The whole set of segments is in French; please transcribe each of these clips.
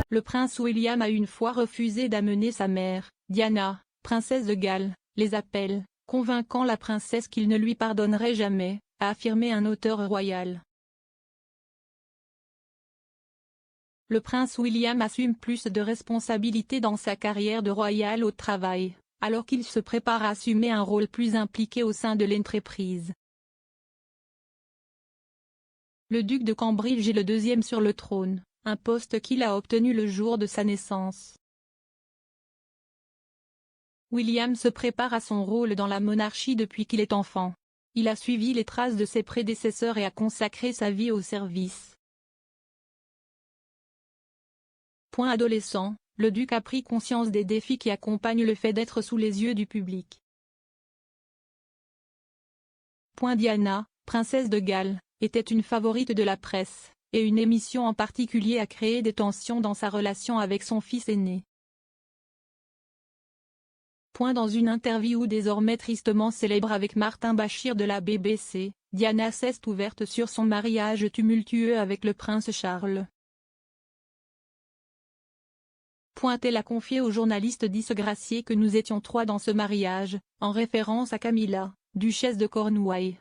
Le prince William a une fois refusé d'amener sa mère, Diana, princesse de Galles, les appels, convainquant la princesse qu'il ne lui pardonnerait jamais, a affirmé un auteur royal. Le prince William assume plus de responsabilités dans sa carrière de royal au travail, alors qu'il se prépare à assumer un rôle plus impliqué au sein de l'entreprise. Le duc de Cambridge est le deuxième sur le trône, un poste qu'il a obtenu le jour de sa naissance. William se prépare à son rôle dans la monarchie depuis qu'il est enfant. Il a suivi les traces de ses prédécesseurs et a consacré sa vie au service. Adolescent, le duc a pris conscience des défis qui accompagnent le fait d'être sous les yeux du public. Diana, princesse de Galles, était une favorite de la presse, et une émission en particulier a créé des tensions dans sa relation avec son fils aîné. Dans une interview désormais tristement célèbre avec Martin Bashir de la BBC, Diana s'est ouverte sur son mariage tumultueux avec le prince Charles. Elle a confié au journaliste disgracié que nous étions trois dans ce mariage, en référence à Camilla, duchesse de Cornouailles.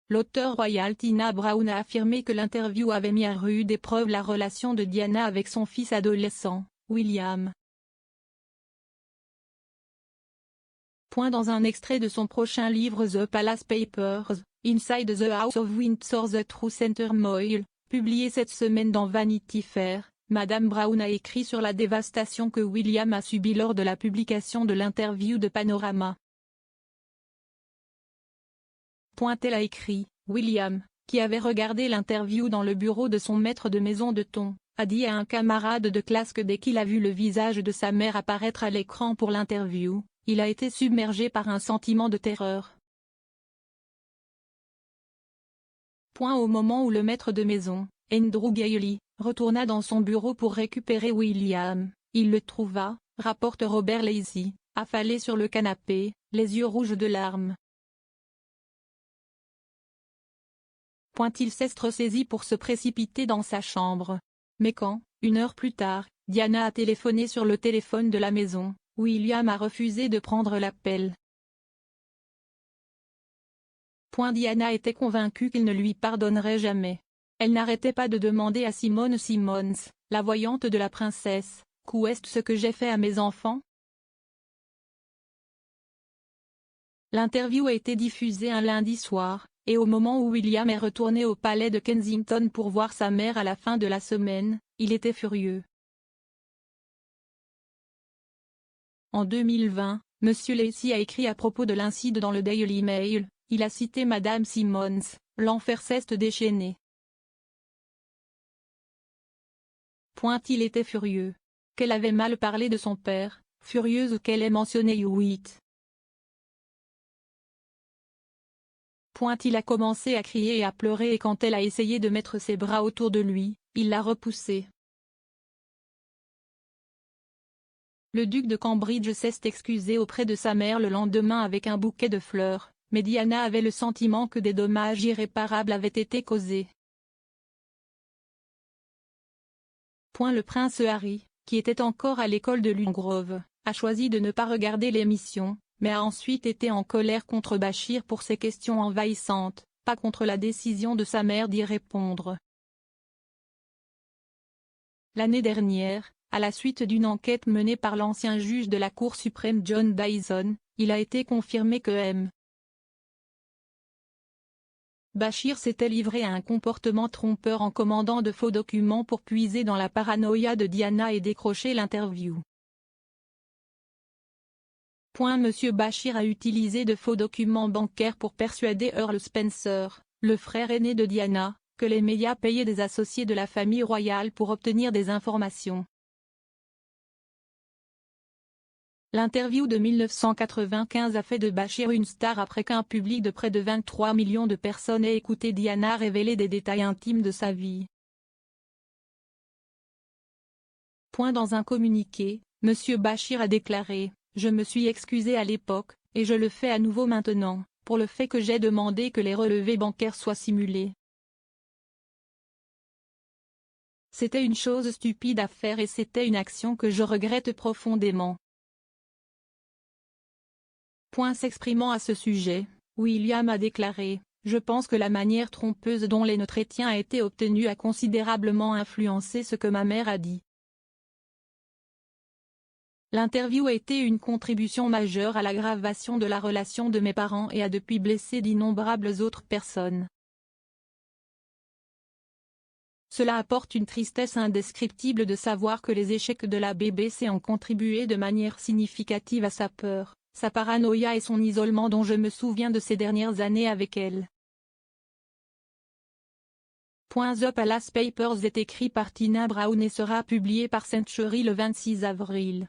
L'auteur royal Tina Brown a affirmé que l'interview avait mis à rude épreuve la relation de Diana avec son fils adolescent, William. Dans un extrait de son prochain livre The Palace Papers, Inside the House of Windsor The Truth and Turmoil, publié cette semaine dans Vanity Fair, Madame Brown a écrit sur la dévastation que William a subie lors de la publication de l'interview de Panorama. Elle a écrit, William, qui avait regardé l'interview dans le bureau de son maître de maison de ton, a dit à un camarade de classe que dès qu'il a vu le visage de sa mère apparaître à l'écran pour l'interview, il a été submergé par un sentiment de terreur. Au moment où le maître de maison, Andrew Gailey, retourna dans son bureau pour récupérer William, il le trouva, rapporte Robert Lazy, affalé sur le canapé, les yeux rouges de larmes. Il s'est ressaisi pour se précipiter dans sa chambre. Mais quand, une heure plus tard, Diana a téléphoné sur le téléphone de la maison, William a refusé de prendre l'appel. Diana était convaincue qu'il ne lui pardonnerait jamais. Elle n'arrêtait pas de demander à Simone Simmons, la voyante de la princesse, « Qu'est-ce ce que j'ai fait à mes enfants ?» L'interview a été diffusée un lundi soir, et au moment où William est retourné au palais de Kensington pour voir sa mère à la fin de la semaine, il était furieux. En 2020, M. Lacy a écrit à propos de l'incident dans le Daily Mail, il a cité Madame Simmons, « L'enfer s'est déchaîné. Il était furieux. Qu'elle avait mal parlé de son père, furieuse qu'elle ait mentionné Hewitt. Il a commencé à crier et à pleurer et quand elle a essayé de mettre ses bras autour de lui, il l'a repoussée. Le duc de Cambridge s'est excusé auprès de sa mère le lendemain avec un bouquet de fleurs, mais Diana avait le sentiment que des dommages irréparables avaient été causés. Le prince Harry, qui était encore à l'école de Lune Grove, a choisi de ne pas regarder l'émission, mais a ensuite été en colère contre Bashir pour ses questions envahissantes, pas contre la décision de sa mère d'y répondre. L'année dernière, à la suite d'une enquête menée par l'ancien juge de la Cour suprême John Dyson, il a été confirmé que M. Bashir s'était livré à un comportement trompeur en commandant de faux documents pour puiser dans la paranoïa de Diana et décrocher l'interview. Monsieur Bashir a utilisé de faux documents bancaires pour persuader Earl Spencer, le frère aîné de Diana, que les médias payaient des associés de la famille royale pour obtenir des informations. L'interview de 1995 a fait de Bashir une star après qu'un public de près de 23 millions de personnes ait écouté Diana révéler des détails intimes de sa vie. Dans un communiqué, M. Bashir a déclaré « Je me suis excusé à l'époque, et je le fais à nouveau maintenant, pour le fait que j'ai demandé que les relevés bancaires soient simulés. C'était une chose stupide à faire et c'était une action que je regrette profondément. S'exprimant à ce sujet, William a déclaré: « Je pense que la manière trompeuse dont les chrétiens a été obtenue a considérablement influencé ce que ma mère a dit. L'interview a été une contribution majeure à l'aggravation de la relation de mes parents et a depuis blessé d'innombrables autres personnes. Cela apporte une tristesse indescriptible de savoir que les échecs de la BBC ont contribué de manière significative à sa peur, sa paranoïa et son isolement dont je me souviens de ces dernières années avec elle. » The Palace Papers est écrit par Tina Brown et sera publié par Century le 26 avril.